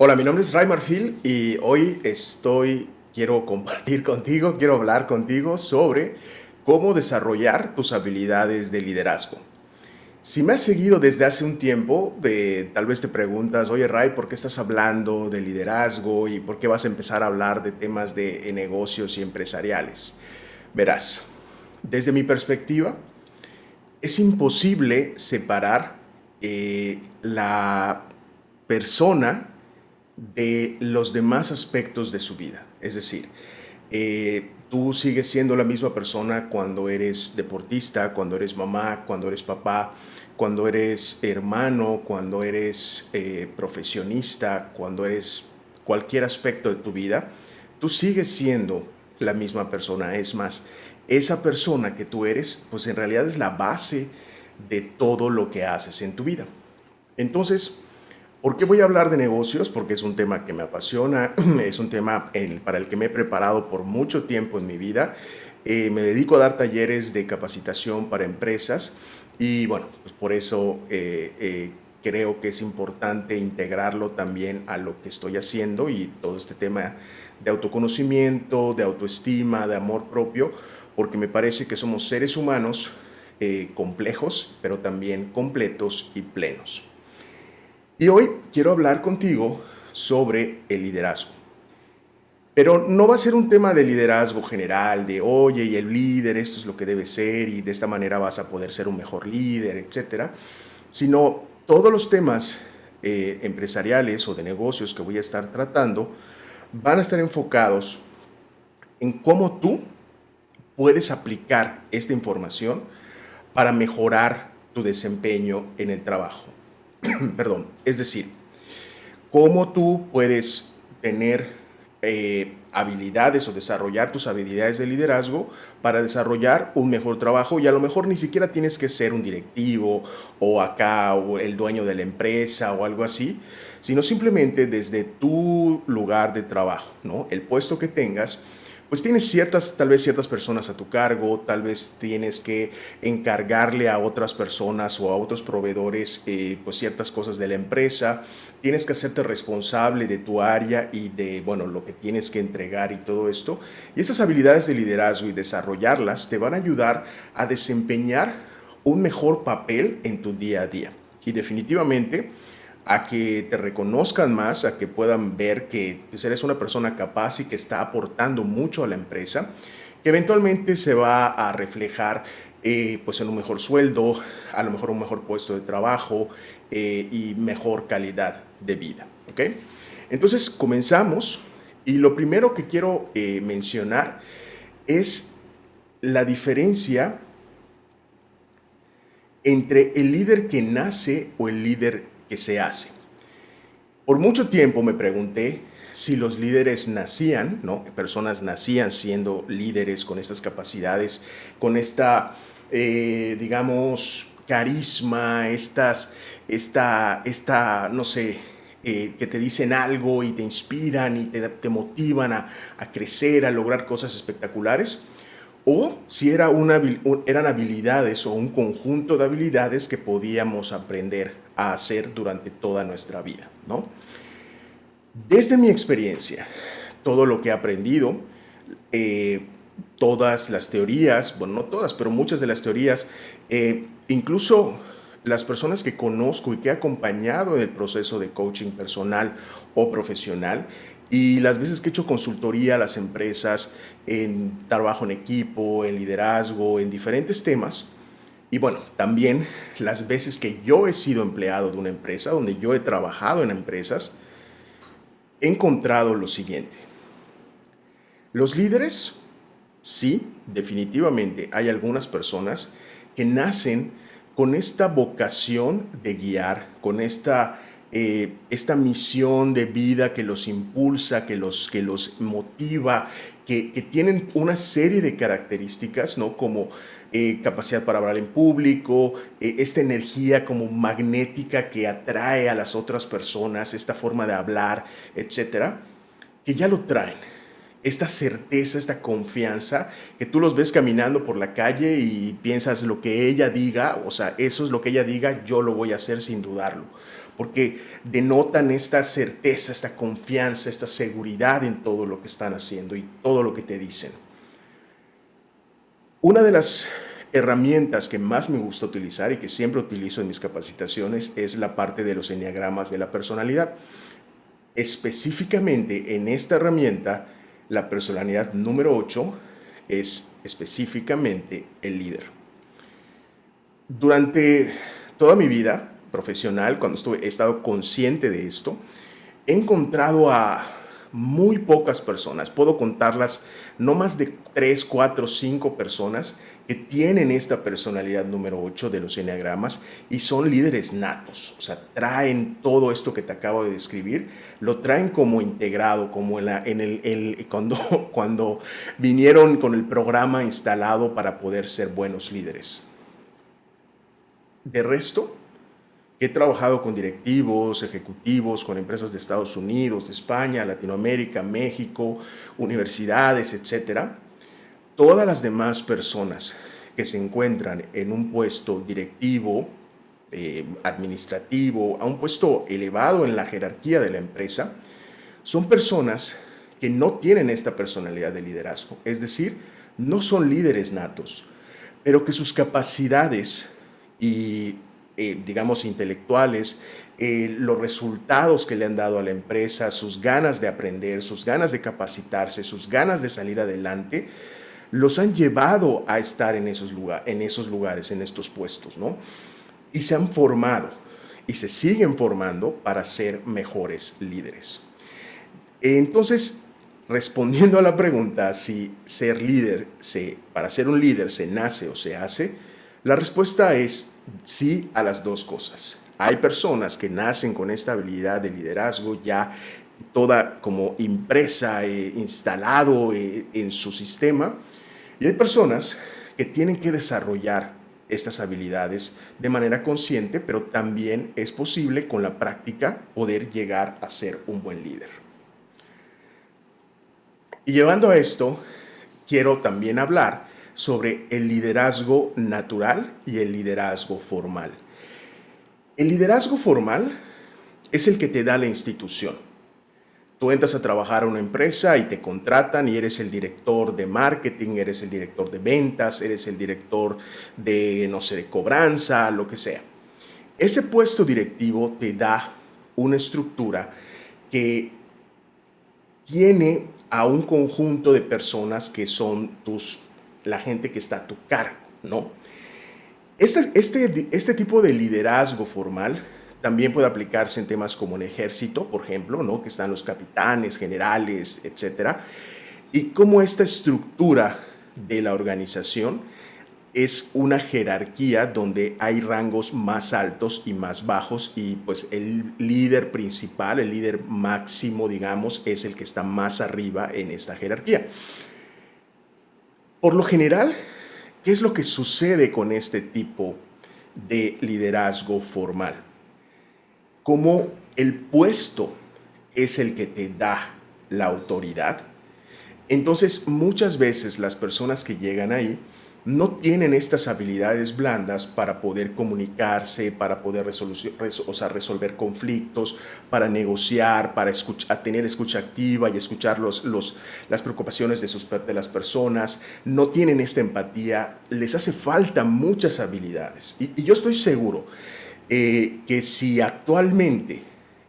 Hola, mi nombre es Ray Marfil y hoy quiero compartir contigo, quiero hablar contigo sobre cómo desarrollar tus habilidades de liderazgo. Si me has seguido desde hace un tiempo, tal vez te preguntas, oye Ray, ¿por qué estás hablando de liderazgo y por qué vas a empezar a hablar de temas de negocios y empresariales? Verás, desde mi perspectiva, es imposible separar la persona de los demás aspectos de su vida. Es decir, tú sigues siendo la misma persona cuando eres deportista, cuando eres mamá, cuando eres papá, cuando eres hermano, cuando eres profesionista, cuando eres cualquier aspecto de tu vida. Tú sigues siendo la misma persona. Es más, esa persona que tú eres, pues en realidad es la base de todo lo que haces en tu vida. Entonces, ¿por qué voy a hablar de negocios? Porque es un tema que me apasiona, es un tema para el que me he preparado por mucho tiempo en mi vida. Me dedico a dar talleres de capacitación para empresas y bueno, pues por eso creo que es importante integrarlo también a lo que estoy haciendo y todo este tema de autoconocimiento, de autoestima, de amor propio, porque me parece que somos seres humanos complejos, pero también completos y plenos. Y hoy quiero hablar contigo sobre el liderazgo. Pero no va a ser un tema de liderazgo general, de oye, y el líder, esto es lo que debe ser, y de esta manera vas a poder ser un mejor líder, etcétera, sino todos los temas empresariales o de negocios que voy a estar tratando van a estar enfocados en cómo tú puedes aplicar esta información para mejorar tu desempeño en el trabajo. Perdón, es decir, cómo tú puedes tener habilidades o desarrollar tus habilidades de liderazgo para desarrollar un mejor trabajo y a lo mejor ni siquiera tienes que ser un directivo o acá o el dueño de la empresa o algo así, sino simplemente desde tu lugar de trabajo, ¿no? El puesto que tengas, pues tienes tal vez ciertas personas a tu cargo, tal vez tienes que encargarle a otras personas o a otros proveedores pues ciertas cosas de la empresa, tienes que hacerte responsable de tu área y de, bueno, lo que tienes que entregar y todo esto. Y esas habilidades de liderazgo y desarrollarlas te van a ayudar a desempeñar un mejor papel en tu día a día. Y definitivamente a que te reconozcan más, a que puedan ver que pues, eres una persona capaz y que está aportando mucho a la empresa, que eventualmente se va a reflejar pues en un mejor sueldo, a lo mejor un mejor puesto de trabajo y mejor calidad de vida. ¿Ok? Entonces comenzamos y lo primero que quiero mencionar es la diferencia entre el líder que nace o el líder que se hace. Por mucho tiempo me pregunté si los líderes nacían, ¿no? Personas nacían siendo líderes con estas capacidades, con esta, digamos, carisma, no sé, que te dicen algo y te inspiran y te motivan a crecer, a lograr cosas espectaculares, o si eran habilidades o un conjunto de habilidades que podíamos aprender a hacer durante toda nuestra vida, ¿no? Desde mi experiencia, todo lo que he aprendido, eh, todas las teorías, bueno, no todas, pero muchas de las teorías, incluso las personas que conozco y que he acompañado en el proceso de coaching personal o profesional, y las veces que he hecho consultoría a las empresas en trabajo en equipo, en liderazgo, en diferentes temas, y bueno, también las veces que yo he sido empleado de una empresa, donde yo he trabajado en empresas, he encontrado lo siguiente. Los líderes, sí, definitivamente hay algunas personas que nacen con esta vocación de guiar, con esta misión de vida que los impulsa, que los motiva, que tienen una serie de características, ¿no? Como capacidad para hablar en público, esta energía como magnética que atrae a las otras personas, esta forma de hablar, etcétera, que ya lo traen. Esta certeza, esta confianza, que tú los ves caminando por la calle y piensas lo que ella diga, o sea, eso es lo que ella diga, yo lo voy a hacer sin dudarlo. porque denotan esta certeza, esta confianza, esta seguridad en todo lo que están haciendo y todo lo que te dicen. Una de las herramientas que más me gusta utilizar y que siempre utilizo en mis capacitaciones es la parte de los enneagramas de la personalidad. Específicamente en esta herramienta, la personalidad número 8 es específicamente el líder. Durante toda mi vida profesional, cuando he estado consciente de esto, he encontrado a muy pocas personas, puedo contarlas, no más de 3, 4, 5 personas que tienen esta personalidad número 8 de los enneagramas y son líderes natos, o sea, traen todo esto que te acabo de describir, lo traen como integrado, como cuando vinieron con el programa instalado para poder ser buenos líderes. De resto, he trabajado con directivos, ejecutivos, con empresas de Estados Unidos, de España, Latinoamérica, México, universidades, etcétera. Todas las demás personas que se encuentran en un puesto directivo, administrativo, a un puesto elevado en la jerarquía de la empresa, son personas que no tienen esta personalidad de liderazgo, es decir, no son líderes natos, pero que sus capacidades y digamos, intelectuales, los resultados que le han dado a la empresa, sus ganas de aprender, sus ganas de capacitarse, sus ganas de salir adelante, los han llevado a estar en esos lugares, en estos puestos, ¿no? Y se han formado y se siguen formando para ser mejores líderes. Entonces, respondiendo a la pregunta si para ser un líder se nace o se hace, la respuesta es sí a las dos cosas. Hay personas que nacen con esta habilidad de liderazgo ya toda como impresa, instalado en su sistema, y hay personas que tienen que desarrollar estas habilidades de manera consciente, pero también es posible con la práctica poder llegar a ser un buen líder. Y llevando a esto, quiero también hablar sobre el liderazgo natural y el liderazgo formal. El liderazgo formal es el que te da la institución. Tú entras a trabajar a una empresa y te contratan y eres el director de marketing, eres el director de ventas, eres el director de, no sé, de cobranza, lo que sea. Ese puesto directivo te da una estructura que tiene a un conjunto de personas que son la gente que está a tu cargo, ¿no? Este tipo de liderazgo formal también puede aplicarse en temas como el ejército, por ejemplo, ¿no? Que están los capitanes, generales, etcétera. Y cómo esta estructura de la organización es una jerarquía donde hay rangos más altos y más bajos y pues el líder principal, el líder máximo, digamos, es el que está más arriba en esta jerarquía. Por lo general, ¿qué es lo que sucede con este tipo de liderazgo formal? Como el puesto es el que te da la autoridad, entonces muchas veces las personas que llegan ahí no tienen estas habilidades blandas para poder comunicarse, para poder resolver conflictos, para negociar, para tener escucha activa y escuchar las preocupaciones de las personas. No tienen esta empatía, les hace falta muchas habilidades. Y yo estoy seguro que si actualmente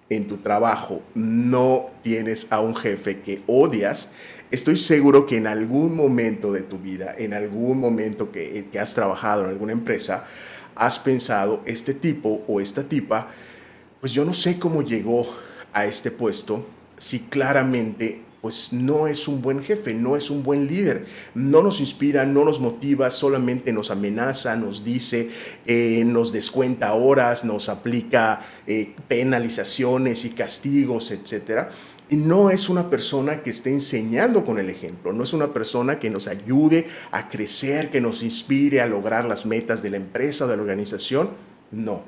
en tu trabajo no tienes a un jefe que odias, estoy seguro que en algún momento de tu vida, en algún momento que has trabajado en alguna empresa, has pensado, este tipo o esta tipa, pues yo no sé cómo llegó a este puesto si claramente pues no es un buen jefe, no es un buen líder, no nos inspira, no nos motiva, solamente nos amenaza, nos dice, nos descuenta horas, nos aplica penalizaciones y castigos, etcétera. Y no es una persona que esté enseñando con el ejemplo, no es una persona que nos ayude a crecer, que nos inspire a lograr las metas de la empresa o de la organización. No,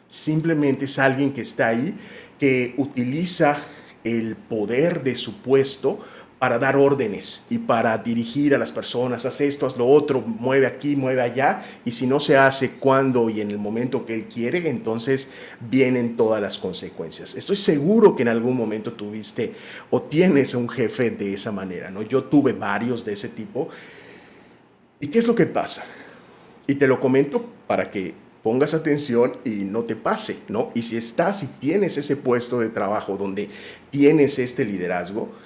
simplemente es alguien que está ahí, que utiliza el poder de su puesto para dar órdenes y para dirigir a las personas, haz esto, haz lo otro, mueve aquí, mueve allá, y si no se hace cuando y en el momento que él quiere, entonces vienen todas las consecuencias. Estoy seguro que en algún momento tuviste o tienes un jefe de esa manera, ¿no? Yo tuve varios de ese tipo. ¿Y qué es lo que pasa? Y te lo comento para que pongas atención y no te pase, ¿no? Y si estás y tienes ese puesto de trabajo donde tienes este liderazgo,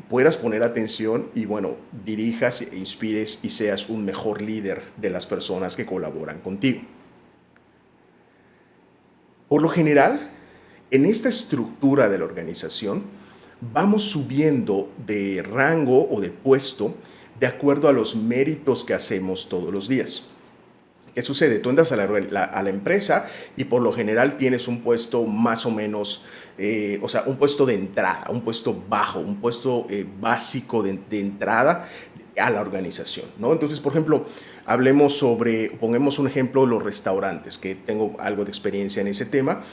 puedas poner atención y, bueno, dirijas e inspires y seas un mejor líder de las personas que colaboran contigo. Por lo general, en esta estructura de la organización, vamos subiendo de rango o de puesto de acuerdo a los méritos que hacemos todos los días. ¿Qué sucede? Tú entras a la empresa y por lo general tienes un puesto más o menos, o sea, un puesto de entrada, un puesto bajo, un puesto básico de entrada a la organización, ¿no? Entonces, por ejemplo, hablemos sobre, pongamos un ejemplo, los restaurantes, que tengo algo de experiencia en ese tema.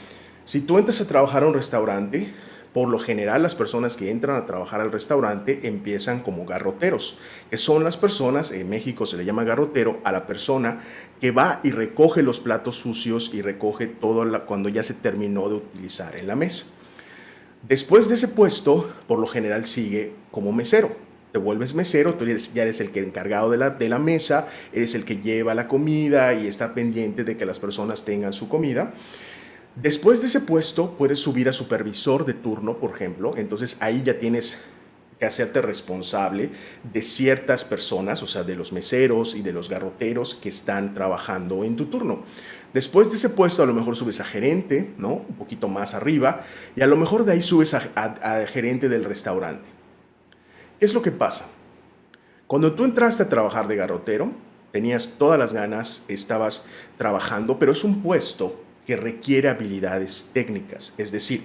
Si tú entras a trabajar a un restaurante, por lo general las personas que entran a trabajar al restaurante empiezan como garroteros, que son las personas, en México se le llama garrotero a la persona que va y recoge los platos sucios y recoge todo cuando ya se terminó de utilizar en la mesa. Después de ese puesto, por lo general sigue como mesero. Te vuelves mesero, ya eres el que encargado de la mesa, eres el que lleva la comida y está pendiente de que las personas tengan su comida. Después de ese puesto puedes subir a supervisor de turno, por ejemplo. Entonces ahí ya tienes que hacerte responsable de ciertas personas, o sea, de los meseros y de los garroteros que están trabajando en tu turno. Después de ese puesto a lo mejor subes a gerente, ¿no? Un poquito más arriba, y a lo mejor de ahí subes a gerente del restaurante. ¿Qué es lo que pasa? Cuando tú entraste a trabajar de garrotero, tenías todas las ganas, estabas trabajando, pero es un puesto que requiere habilidades técnicas, es decir,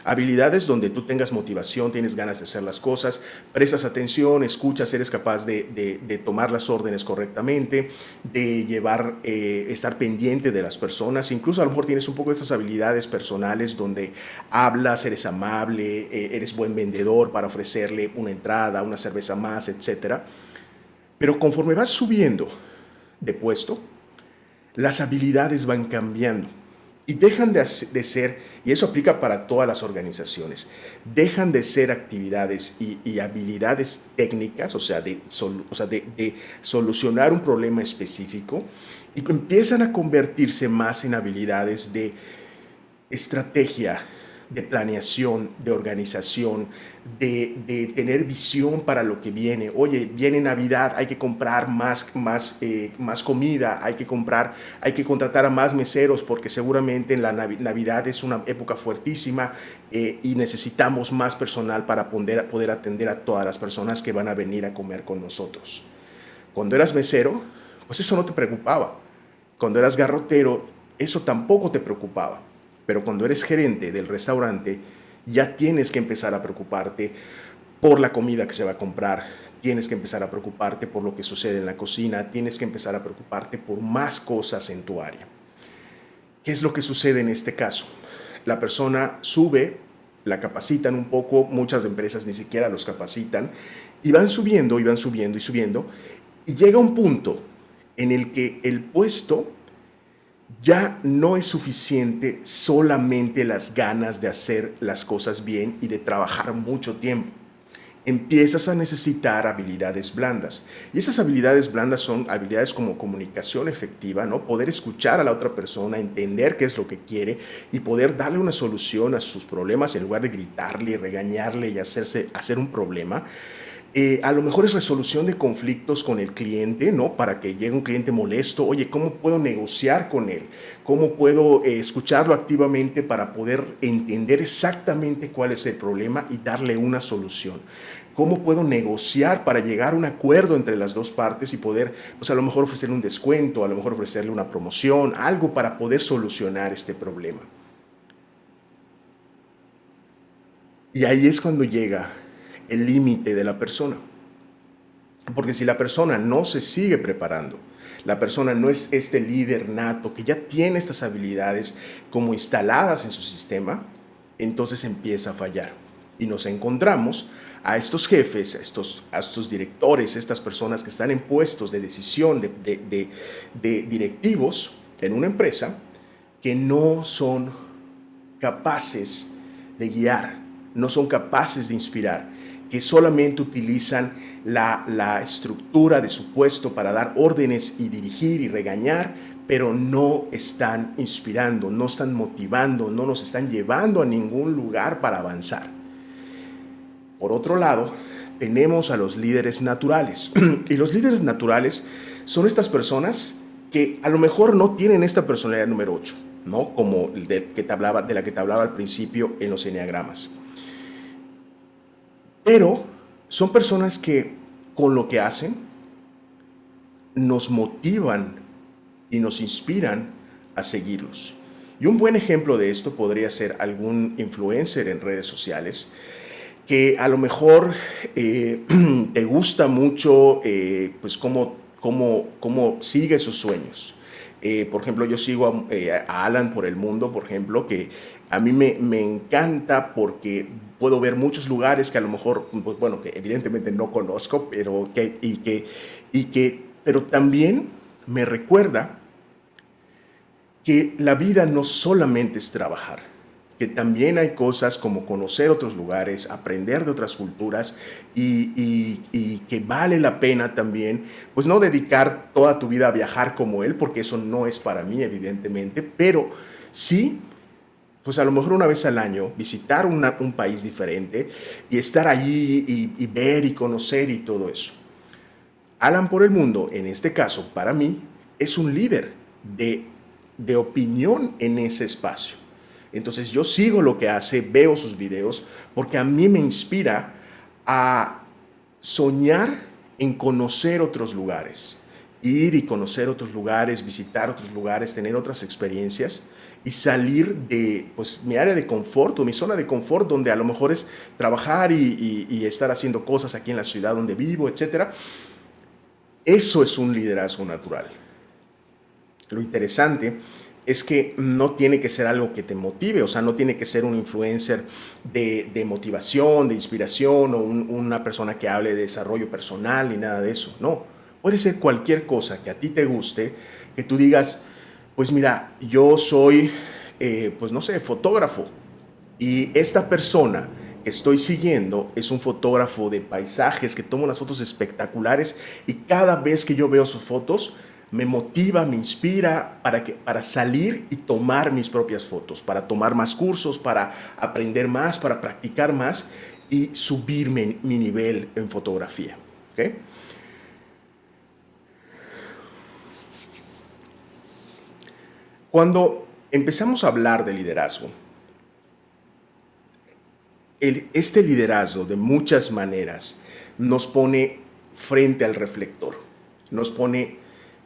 habilidades donde tú tengas motivación, tienes ganas de hacer las cosas, prestas atención, escuchas, eres capaz de tomar las órdenes correctamente, de estar pendiente de las personas, incluso a lo mejor tienes un poco de esas habilidades personales donde hablas, eres amable, eres buen vendedor para ofrecerle una entrada, una cerveza más, etcétera. Pero conforme vas subiendo de puesto, las habilidades van cambiando y dejan de ser, y eso aplica para todas las organizaciones, dejan de ser actividades y habilidades técnicas, o sea, de solucionar un problema específico, y empiezan a convertirse más en habilidades de estrategia, de planeación, de organización, de tener visión para lo que viene. Oye, viene Navidad, hay que comprar más comida, hay que contratar a más meseros porque seguramente en la Navidad es una época fuertísima y necesitamos más personal para poder atender a todas las personas que van a venir a comer con nosotros. Cuando eras mesero, pues eso no te preocupaba. Cuando eras garrotero, eso tampoco te preocupaba. Pero cuando eres gerente del restaurante, ya tienes que empezar a preocuparte por la comida que se va a comprar, tienes que empezar a preocuparte por lo que sucede en la cocina, tienes que empezar a preocuparte por más cosas en tu área. ¿Qué es lo que sucede en este caso? La persona sube, la capacitan un poco, muchas empresas ni siquiera los capacitan, y van subiendo y van subiendo y subiendo, y llega un punto en el que el puesto ya no es suficiente solamente las ganas de hacer las cosas bien y de trabajar mucho tiempo. Empiezas a necesitar habilidades blandas. Y esas habilidades blandas son habilidades como comunicación efectiva, ¿no? Poder escuchar a la otra persona, entender qué es lo que quiere y poder darle una solución a sus problemas en lugar de gritarle, regañarle y hacer un problema. A lo mejor es resolución de conflictos con el cliente, ¿no? Para que llegue un cliente molesto, oye, ¿cómo puedo negociar con él? ¿Cómo puedo escucharlo activamente para poder entender exactamente cuál es el problema y darle una solución? ¿Cómo puedo negociar para llegar a un acuerdo entre las dos partes y poder, pues a lo mejor ofrecerle un descuento, a lo mejor ofrecerle una promoción, algo para poder solucionar este problema? Y ahí es cuando llega el límite de la persona. Porque si la persona no se sigue preparando, la persona no es este líder nato que ya tiene estas habilidades como instaladas en su sistema, entonces empieza a fallar. Y nos encontramos a estos jefes, a estos directores, estas personas que están en puestos de decisión, de directivos en una empresa, que no son capaces de guiar, no son capaces de inspirar, que solamente utilizan la estructura de su puesto para dar órdenes y dirigir y regañar, pero no están inspirando, no están motivando, no nos están llevando a ningún lugar para avanzar. Por otro lado, tenemos a los líderes naturales. Y los líderes naturales son estas personas que a lo mejor no tienen esta personalidad número 8, ¿no? Como de la que te hablaba al principio en los eneagramas. Pero son personas que con lo que hacen nos motivan y nos inspiran a seguirlos. Y un buen ejemplo de esto podría ser algún influencer en redes sociales que a lo mejor te gusta mucho pues cómo sigue sus sueños. Por ejemplo, yo sigo a Alan por el mundo, por ejemplo, que a mí me encanta porque puedo ver muchos lugares que a lo mejor, pues, bueno, que evidentemente no conozco, pero pero también me recuerda que la vida no solamente es trabajar, que también hay cosas como conocer otros lugares, aprender de otras culturas y que vale la pena también, pues no dedicar toda tu vida a viajar como él, porque eso no es para mí, evidentemente, pero sí, pues a lo mejor una vez al año visitar un país diferente y estar allí y ver y conocer y todo eso. Alan por el mundo, en este caso, para mí, es un líder de opinión en ese espacio. Entonces yo sigo lo que hace, veo sus videos, porque a mí me inspira a soñar en conocer otros lugares, ir y conocer otros lugares, visitar otros lugares, tener otras experiencias y salir de pues, mi área de confort o mi zona de confort, donde a lo mejor es trabajar y estar haciendo cosas aquí en la ciudad donde vivo, etc. Eso es un liderazgo natural. Lo interesante es que no tiene que ser algo que te motive, o sea, no tiene que ser un influencer de motivación, de inspiración o una persona que hable de desarrollo personal ni nada de eso. No, puede ser cualquier cosa que a ti te guste, que tú digas, pues mira, yo soy, pues no sé, fotógrafo y esta persona que estoy siguiendo es un fotógrafo de paisajes que toma unas fotos espectaculares y cada vez que yo veo sus fotos, me motiva, me inspira para salir y tomar mis propias fotos, para tomar más cursos, para aprender más, para practicar más y subir mi nivel en fotografía. ¿Okay? Cuando empezamos a hablar de liderazgo, este liderazgo de muchas maneras nos pone frente al reflector, nos pone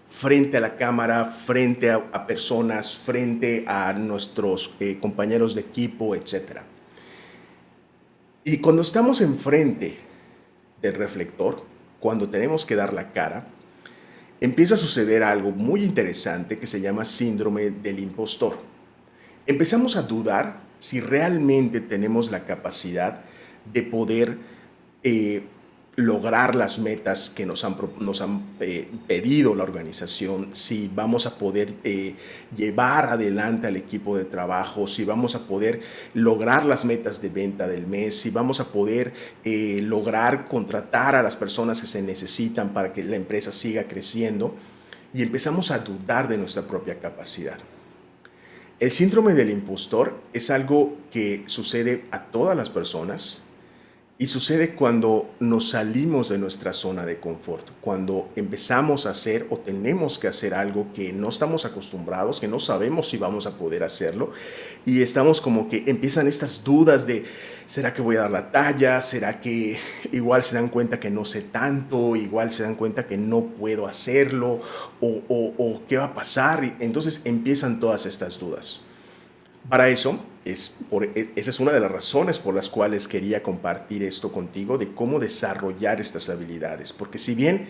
frente a la cámara, frente a personas, frente a nuestros compañeros de equipo, etc. Y cuando estamos enfrente del reflector, cuando tenemos que dar la cara, empieza a suceder algo muy interesante que se llama síndrome del impostor. Empezamos a dudar si realmente tenemos la capacidad de poder lograr las metas que nos han pedido la organización, si vamos a poder llevar adelante al equipo de trabajo, si vamos a poder lograr las metas de venta del mes, si vamos a poder lograr contratar a las personas que se necesitan para que la empresa siga creciendo, y empezamos a dudar de nuestra propia capacidad. El síndrome del impostor es algo que sucede a todas las personas y sucede cuando nos salimos de nuestra zona de confort, cuando empezamos a hacer o tenemos que hacer algo que no estamos acostumbrados, que no sabemos si vamos a poder hacerlo y estamos como que empiezan estas dudas de ¿será que voy a dar la talla? ¿Será que igual se dan cuenta que no sé tanto? ¿Igual se dan cuenta que no puedo hacerlo? ¿O qué va a pasar? Y entonces empiezan todas estas dudas. Para eso, esa es una de las razones por las cuales quería compartir esto contigo, de cómo desarrollar estas habilidades. Porque si bien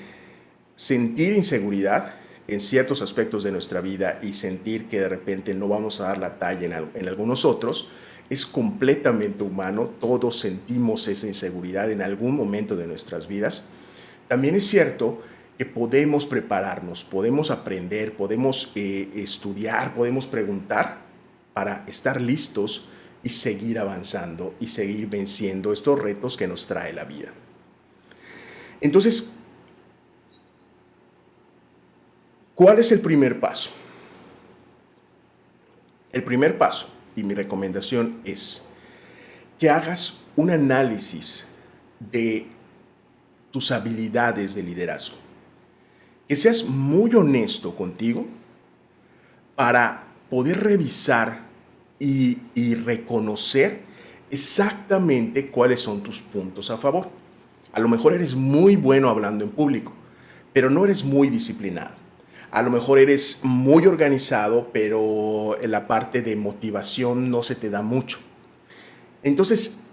sentir inseguridad en ciertos aspectos de nuestra vida y sentir que de repente no vamos a dar la talla en algunos otros, es completamente humano, todos sentimos esa inseguridad en algún momento de nuestras vidas. También es cierto que podemos prepararnos, podemos aprender, podemos estudiar, podemos preguntar para estar listos y seguir avanzando y seguir venciendo estos retos que nos trae la vida. Entonces, ¿cuál es el primer paso? El primer paso, y mi recomendación es que hagas un análisis de tus habilidades de liderazgo. Que seas muy honesto contigo para poder revisar y reconocer exactamente cuáles son tus puntos a favor. A lo mejor eres muy bueno hablando en público, pero no eres muy disciplinado. A lo mejor eres muy organizado, pero en la parte de motivación no se te da mucho. Entonces,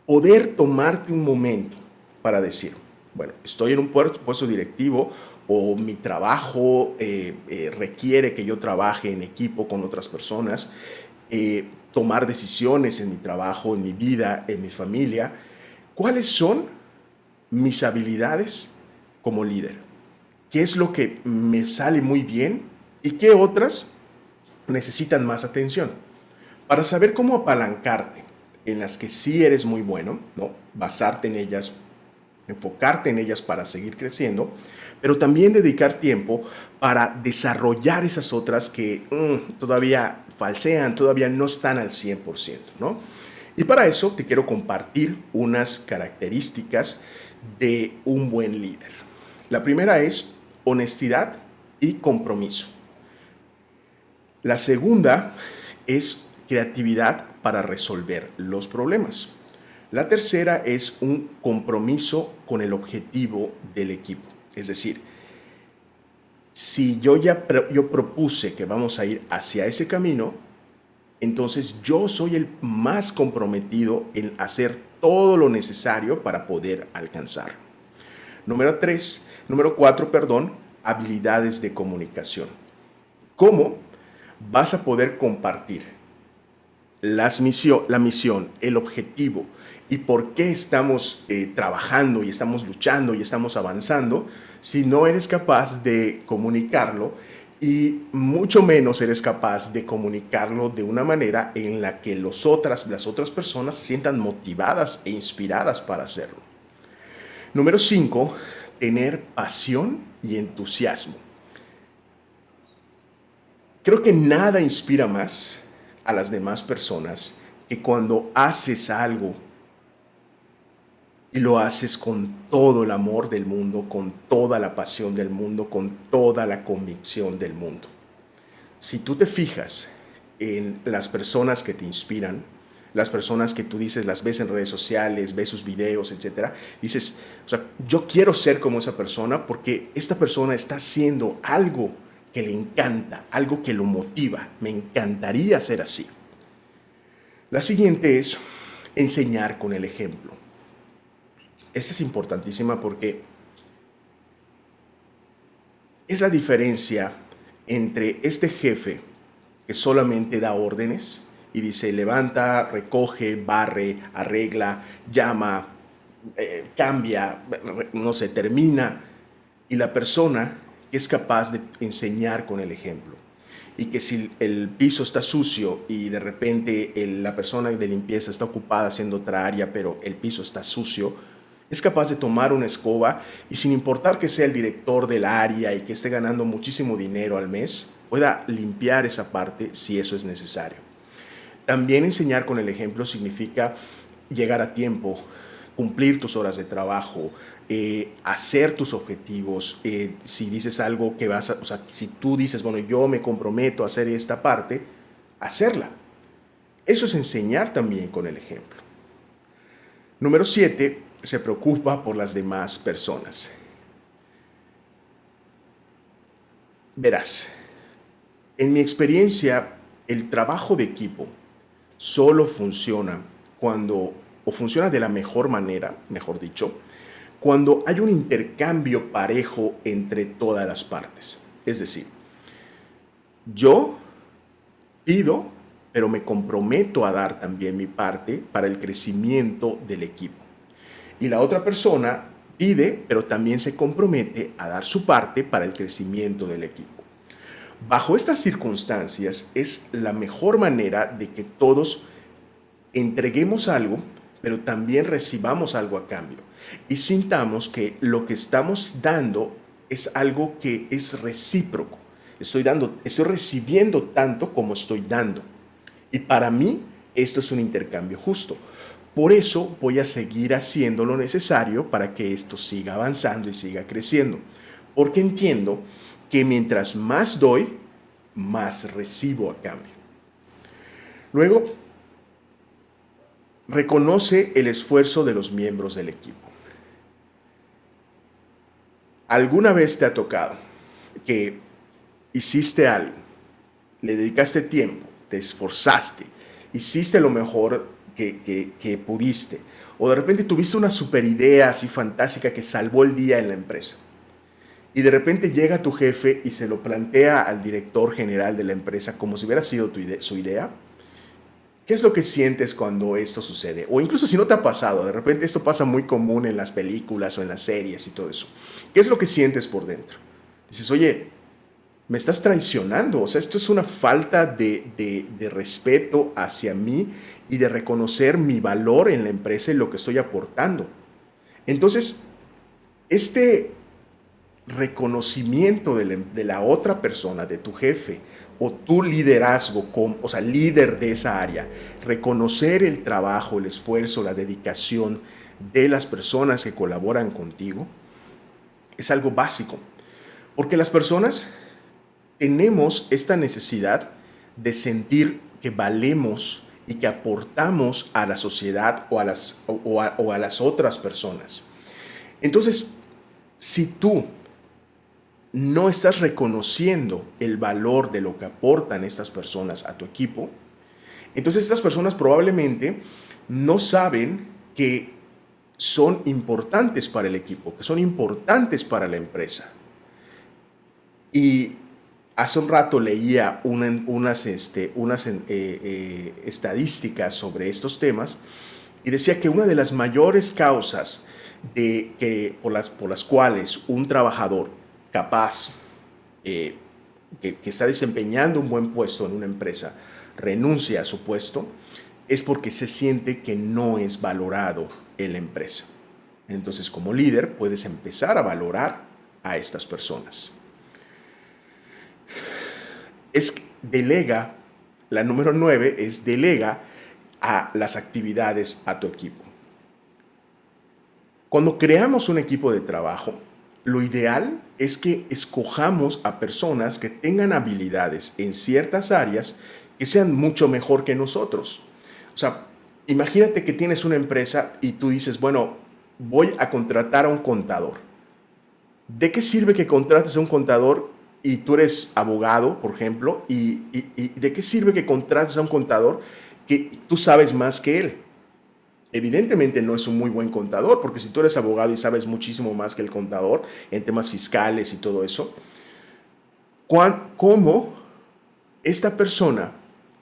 poder tomarte un momento para decir, bueno, estoy en un puesto directivo o mi trabajo requiere que yo trabaje en equipo con otras personas, tomar decisiones en mi trabajo, en mi vida, en mi familia. ¿Cuáles son mis habilidades como líder? ¿Qué es lo que me sale muy bien y qué otras necesitan más atención? Para saber cómo apalancarte en las que sí eres muy bueno, ¿no? Basarte en ellas, enfocarte en ellas para seguir creciendo, pero también dedicar tiempo para desarrollar esas otras que todavía falsean, todavía no están al 100%, ¿no? Y para eso te quiero compartir unas características de un buen líder. La primera es honestidad y compromiso. La segunda es creatividad para resolver los problemas. La tercera es un compromiso con el objetivo del equipo. Es decir, si yo propuse que vamos a ir hacia ese camino, entonces yo soy el más comprometido en hacer todo lo necesario para poder alcanzar. Número cuatro, habilidades de comunicación. ¿Cómo vas a poder compartir la misión, el objetivo y por qué estamos trabajando y estamos luchando y estamos avanzando si no eres capaz de comunicarlo y mucho menos eres capaz de comunicarlo de una manera en la que las otras personas se sientan motivadas e inspiradas para hacerlo? Número 5, tener pasión y entusiasmo. Creo que nada inspira más a las demás personas que cuando haces algo y lo haces con todo el amor del mundo, con toda la pasión del mundo, con toda la convicción del mundo. Si tú te fijas en las personas que te inspiran, las personas que tú dices, las ves en redes sociales, ves sus videos, etcétera, dices, o sea, yo quiero ser como esa persona porque esta persona está haciendo algo que le encanta, algo que lo motiva. Me encantaría ser así. La siguiente es enseñar con el ejemplo. Esta es importantísima porque es la diferencia entre este jefe que solamente da órdenes y dice levanta, recoge, barre, arregla, llama, cambia, no sé, termina, y la persona que es capaz de enseñar con el ejemplo. Y que si el piso está sucio y de repente la persona de limpieza está ocupada haciendo otra área, pero el piso está sucio, es capaz de tomar una escoba y sin importar que sea el director del área y que esté ganando muchísimo dinero al mes, pueda limpiar esa parte si eso es necesario. También enseñar con el ejemplo significa llegar a tiempo, cumplir tus horas de trabajo, hacer tus objetivos. Si dices algo que vas a, o sea, si tú dices, bueno, yo me comprometo a hacer esta parte, hacerla. Eso es enseñar también con el ejemplo. Número 7, se preocupa por las demás personas. Verás, en mi experiencia, el trabajo de equipo solo funciona o funciona de la mejor manera, mejor dicho, cuando hay un intercambio parejo entre todas las partes. Es decir, yo pido pero me comprometo a dar también mi parte para el crecimiento del equipo. Y la otra persona pide, pero también se compromete a dar su parte para el crecimiento del equipo. Bajo estas circunstancias es la mejor manera de que todos entreguemos algo, pero también recibamos algo a cambio y sintamos que lo que estamos dando es algo que es recíproco. Estoy recibiendo tanto como estoy dando. Y para mí esto es un intercambio justo. Por eso voy a seguir haciendo lo necesario para que esto siga avanzando y siga creciendo. Porque entiendo que mientras más doy, más recibo a cambio. Luego, reconoce el esfuerzo de los miembros del equipo. ¿Alguna vez te ha tocado que hiciste algo, le dedicaste tiempo, te esforzaste, hiciste lo mejor que pudiste, o de repente tuviste una super idea así fantástica que salvó el día en la empresa? Y de repente llega tu jefe y se lo plantea al director general de la empresa como si hubiera sido su idea. ¿Qué es lo que sientes cuando esto sucede? O incluso si no te ha pasado, de repente esto pasa muy común en las películas o en las series y todo eso. ¿Qué es lo que sientes por dentro? Dices, oye, me estás traicionando. O sea, esto es una falta de respeto hacia mí y de reconocer mi valor en la empresa y lo que estoy aportando. Entonces, este reconocimiento de la otra persona, de tu jefe, o tu liderazgo, o sea, líder de esa área, reconocer el trabajo, el esfuerzo, la dedicación de las personas que colaboran contigo, es algo básico. Porque las personas tenemos esta necesidad de sentir que valemos y que aportamos a la sociedad o a las otras personas. Entonces, si tú no estás reconociendo el valor de lo que aportan estas personas a tu equipo, entonces estas personas probablemente no saben que son importantes para el equipo, que son importantes para la empresa. Y hace un rato leía unas estadísticas sobre estos temas y decía que una de las mayores causas por las cuales un trabajador capaz, que está desempeñando un buen puesto en una empresa, renuncia a su puesto, es porque se siente que no es valorado en la empresa. Entonces, como líder, puedes empezar a valorar a estas personas. La número 9 es delega a las actividades a tu equipo. Cuando creamos un equipo de trabajo, lo ideal es que escojamos a personas que tengan habilidades en ciertas áreas que sean mucho mejor que nosotros. O sea, imagínate que tienes una empresa y tú dices, bueno, voy a contratar a un contador. ¿De qué sirve que contrates a un contador y tú eres abogado, por ejemplo? ¿Y de qué sirve que contrates a un contador que tú sabes más que él? Evidentemente no es un muy buen contador, porque si tú eres abogado y sabes muchísimo más que el contador en temas fiscales y todo eso, ¿cómo esta persona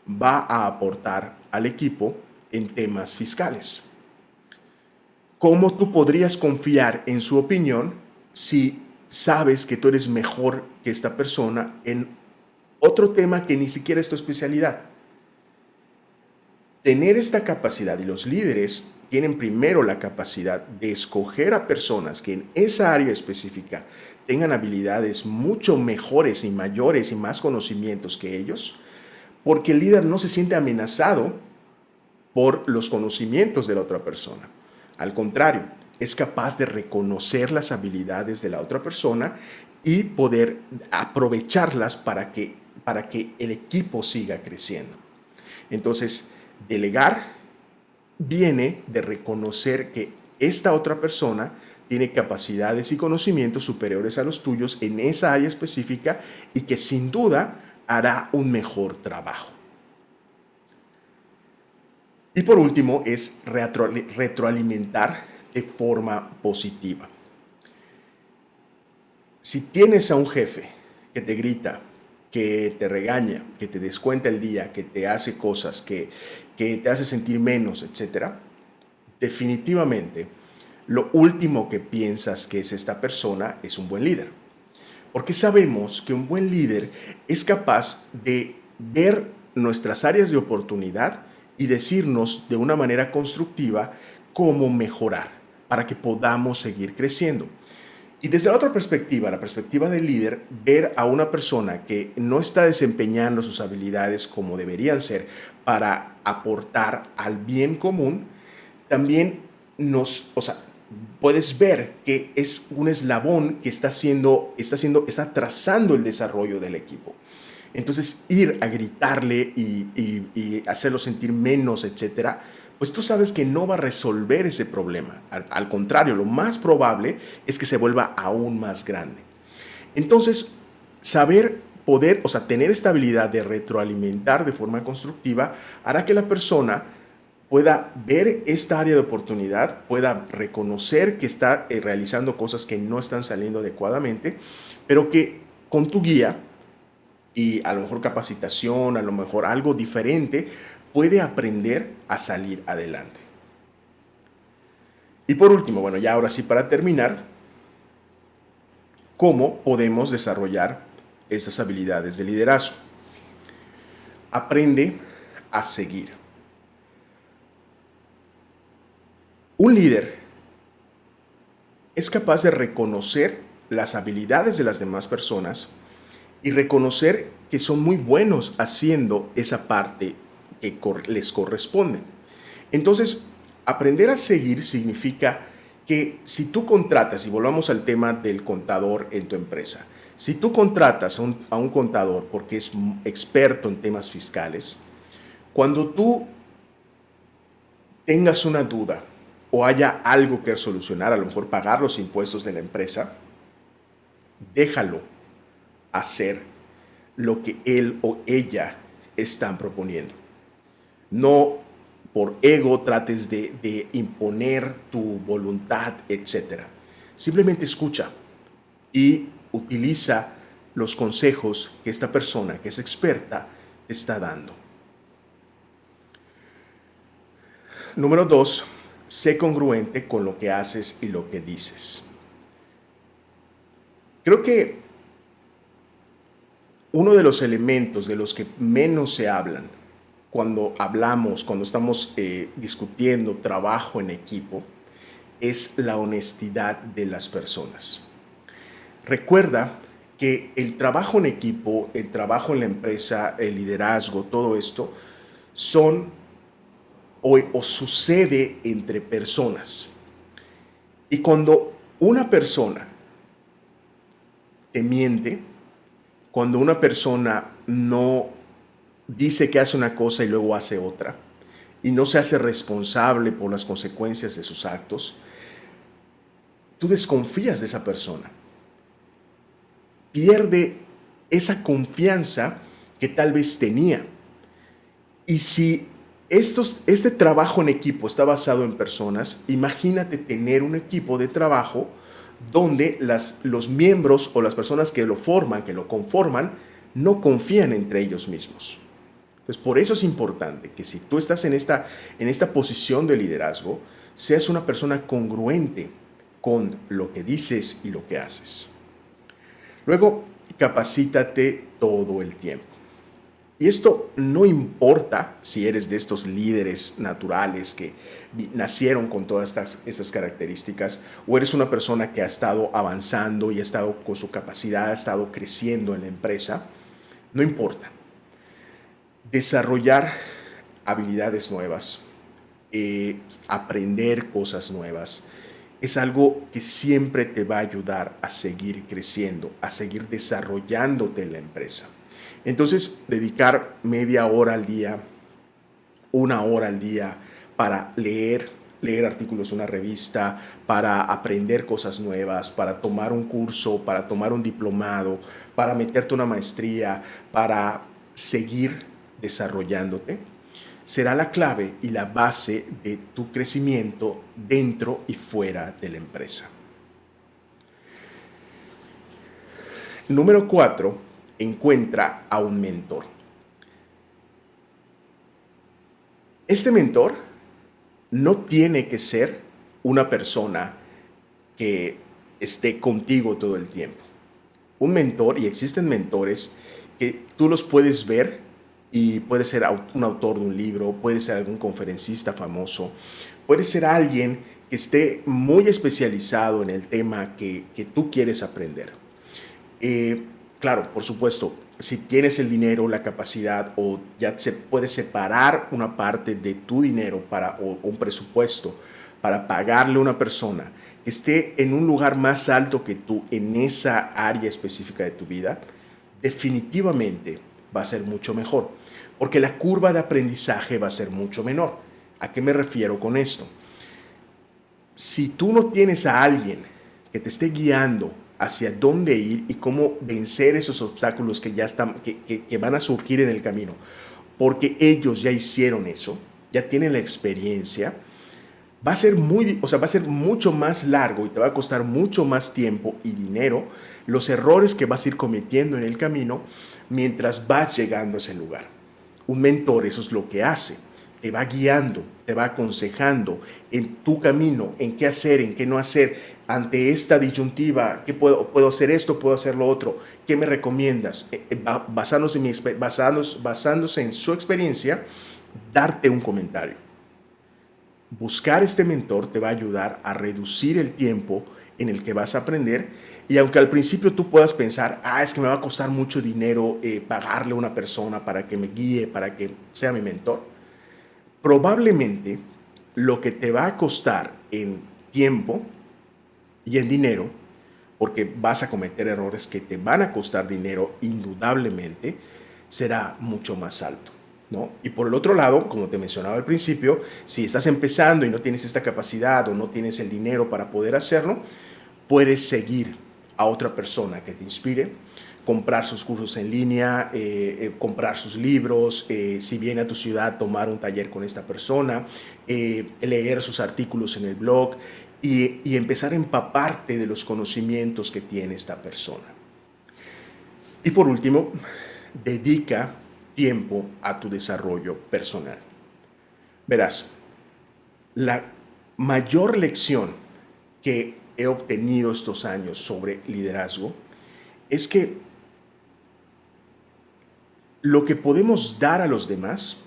va a aportar al equipo en temas fiscales? ¿Cómo tú podrías confiar en su opinión si sabes que tú eres mejor que esta persona en otro tema que ni siquiera es tu especialidad? Tener esta capacidad, y los líderes tienen primero la capacidad de escoger a personas que en esa área específica tengan habilidades mucho mejores y mayores y más conocimientos que ellos, porque el líder no se siente amenazado por los conocimientos de la otra persona. Al contrario, es capaz de reconocer las habilidades de la otra persona y poder aprovecharlas para que el equipo siga creciendo. Entonces, delegar viene de reconocer que esta otra persona tiene capacidades y conocimientos superiores a los tuyos en esa área específica y que sin duda hará un mejor trabajo. Y por último es retroalimentar de forma positiva. Si tienes a un jefe que te grita, que te regaña, que te descuenta el día, que te hace cosas, que te hace sentir menos, etcétera, definitivamente lo último que piensas que es esta persona es un buen líder. Porque sabemos que un buen líder es capaz de ver nuestras áreas de oportunidad y decirnos de una manera constructiva cómo mejorar para que podamos seguir creciendo. Y desde la otra perspectiva, la perspectiva del líder, ver a una persona que no está desempeñando sus habilidades como deberían ser para aportar al bien común, también puedes ver que es un eslabón que está trazando el desarrollo del equipo. Entonces, ir a gritarle y hacerlo sentir menos, etcétera, pues tú sabes que no va a resolver ese problema. Al contrario, lo más probable es que se vuelva aún más grande. Entonces, tener esta habilidad de retroalimentar de forma constructiva hará que la persona pueda ver esta área de oportunidad, pueda reconocer que está realizando cosas que no están saliendo adecuadamente, pero que con tu guía y a lo mejor capacitación, a lo mejor algo diferente, puede aprender a salir adelante. Y por último, bueno, ya ahora sí para terminar, ¿cómo podemos desarrollar esas habilidades de liderazgo? Aprende a seguir. Un líder es capaz de reconocer las habilidades de las demás personas y reconocer que son muy buenos haciendo esa parte que les corresponde. Entonces, aprender a seguir significa que si tú contratas, y volvamos al tema del contador en tu empresa, si tú contratas a un contador porque es experto en temas fiscales, cuando tú tengas una duda o haya algo que solucionar, a lo mejor pagar los impuestos de la empresa, déjalo hacer lo que él o ella están proponiendo. No por ego trates de imponer tu voluntad, etc. Simplemente escucha y utiliza los consejos que esta persona, que es experta, te está dando. Número 2, sé congruente con lo que haces y lo que dices. Creo que uno de los elementos de los que menos se hablan cuando estamos discutiendo trabajo en equipo, es la honestidad de las personas. Recuerda que el trabajo en equipo, el trabajo en la empresa, el liderazgo, todo esto, o sucede entre personas. Y cuando una persona te miente, cuando una persona no dice que hace una cosa y luego hace otra, y no se hace responsable por las consecuencias de sus actos, tú desconfías de esa persona. Pierde esa confianza que tal vez tenía. Y si este trabajo en equipo está basado en personas, imagínate tener un equipo de trabajo donde los miembros o las personas que lo forman, que lo conforman, no confían entre ellos mismos. Entonces, por eso es importante que si tú estás en esta posición de liderazgo, seas una persona congruente con lo que dices y lo que haces. Luego, capacítate todo el tiempo. Y esto no importa si eres de estos líderes naturales que nacieron con todas estas características, o eres una persona que ha estado avanzando y ha estado con su capacidad, ha estado creciendo en la empresa, no importa. Desarrollar habilidades nuevas, aprender cosas nuevas, es algo que siempre te va a ayudar a seguir creciendo, a seguir desarrollándote en la empresa. Entonces, dedicar media hora al día, una hora al día para leer artículos en una revista, para aprender cosas nuevas, para tomar un curso, para tomar un diplomado, para meterte una maestría, para seguir desarrollándote, será la clave y la base de tu crecimiento dentro y fuera de la empresa. Número 4, encuentra a un mentor. Este mentor no tiene que ser una persona que esté contigo todo el tiempo. Un mentor, y existen mentores que tú los puedes ver y puede ser un autor de un libro, puede ser algún conferencista famoso, puede ser alguien que esté muy especializado en el tema que tú quieres aprender. Eh, claro, por supuesto, si tienes el dinero, la capacidad o ya se puede separar una parte de tu dinero o un presupuesto para pagarle a una persona que esté en un lugar más alto que tú en esa área específica de tu vida, definitivamente va a ser mucho mejor, porque la curva de aprendizaje va a ser mucho menor. ¿A qué me refiero con esto? Si tú no tienes a alguien que te esté guiando hacia dónde ir y cómo vencer esos obstáculos que ya están, que van a surgir en el camino, porque ellos ya hicieron eso, ya tienen la experiencia, va a ser va a ser mucho más largo y te va a costar mucho más tiempo y dinero los errores que vas a ir cometiendo en el camino mientras vas llegando a ese lugar. Un mentor eso es lo que hace, te va guiando, te va aconsejando en tu camino, en qué hacer, en qué no hacer, ante esta disyuntiva, ¿qué puedo hacer esto, puedo hacer lo otro? ¿Qué me recomiendas? Basándose en su experiencia, darte un comentario. Buscar este mentor te va a ayudar a reducir el tiempo en el que vas a aprender y aunque al principio tú puedas pensar, es que me va a costar mucho dinero pagarle a una persona para que me guíe, para que sea mi mentor, probablemente lo que te va a costar en tiempo y en dinero, porque vas a cometer errores que te van a costar dinero indudablemente, será mucho más alto, ¿no? Y por el otro lado, como te mencionaba al principio, si estás empezando y no tienes esta capacidad o no tienes el dinero para poder hacerlo, puedes seguir a otra persona que te inspire, comprar sus cursos en línea, comprar sus libros, si viene a tu ciudad, tomar un taller con esta persona, leer sus artículos en el blog y empezar a empaparte de los conocimientos que tiene esta persona. Y por último, dedica tiempo a tu desarrollo personal. Verás, la mayor lección que he obtenido estos años sobre liderazgo es que lo que podemos dar a los demás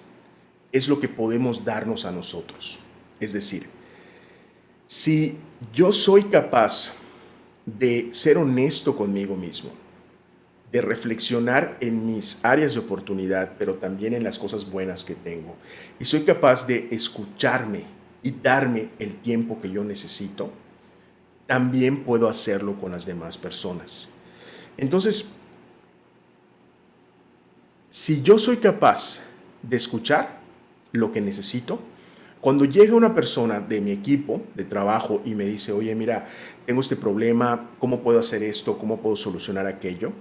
es lo que podemos darnos a nosotros. Es decir, si yo soy capaz de ser honesto conmigo mismo, de reflexionar en mis áreas de oportunidad, pero también en las cosas buenas que tengo, y soy capaz de escucharme y darme el tiempo que yo necesito, también puedo hacerlo con las demás personas. Entonces, si yo soy capaz de escuchar lo que necesito, cuando llega una persona de mi equipo de trabajo y me dice, oye, mira, tengo este problema, ¿cómo puedo hacer esto? ¿Cómo puedo solucionar aquello?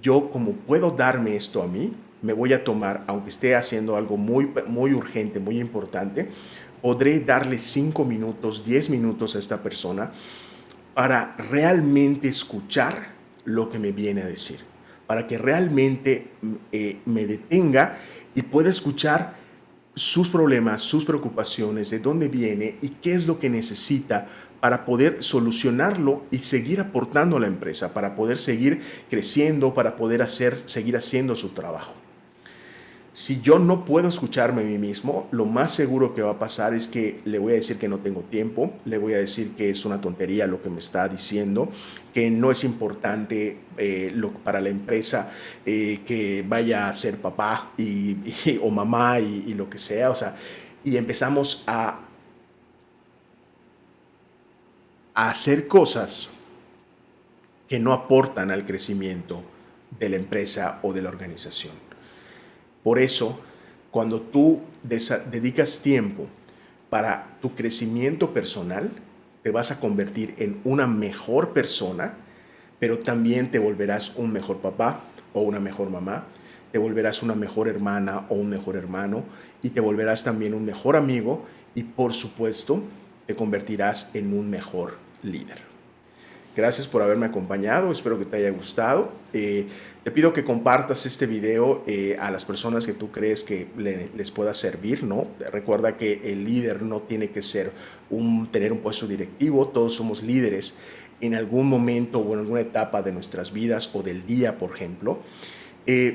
Yo, como puedo darme esto a mí, me voy a tomar, aunque esté haciendo algo muy urgente, muy importante, podré darle 5 minutos, 10 minutos a esta persona para realmente escuchar lo que me viene a decir, para que realmente me detenga y pueda escuchar sus problemas, sus preocupaciones, de dónde viene y qué es lo que necesita para poder solucionarlo y seguir aportando a la empresa, para poder seguir creciendo, para poder seguir haciendo su trabajo. Si yo no puedo escucharme a mí mismo, lo más seguro que va a pasar es que le voy a decir que no tengo tiempo, le voy a decir que es una tontería lo que me está diciendo, que no es importante para la empresa que vaya a ser papá o mamá y lo que sea, o sea, y empezamos a hacer cosas que no aportan al crecimiento de la empresa o de la organización. Por eso, cuando tú dedicas tiempo para tu crecimiento personal, te vas a convertir en una mejor persona, pero también te volverás un mejor papá o una mejor mamá, te volverás una mejor hermana o un mejor hermano y te volverás también un mejor amigo y por supuesto te convertirás en un mejor líder. Gracias por haberme acompañado, espero que te haya gustado. Te pido que compartas este video a las personas que tú crees que les pueda servir, ¿no? Recuerda que el líder no tiene que ser tener un puesto directivo, todos somos líderes en algún momento o en alguna etapa de nuestras vidas o del día, por ejemplo.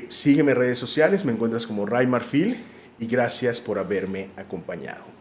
Sígueme en redes sociales, me encuentras como Ray Marfil y gracias por haberme acompañado.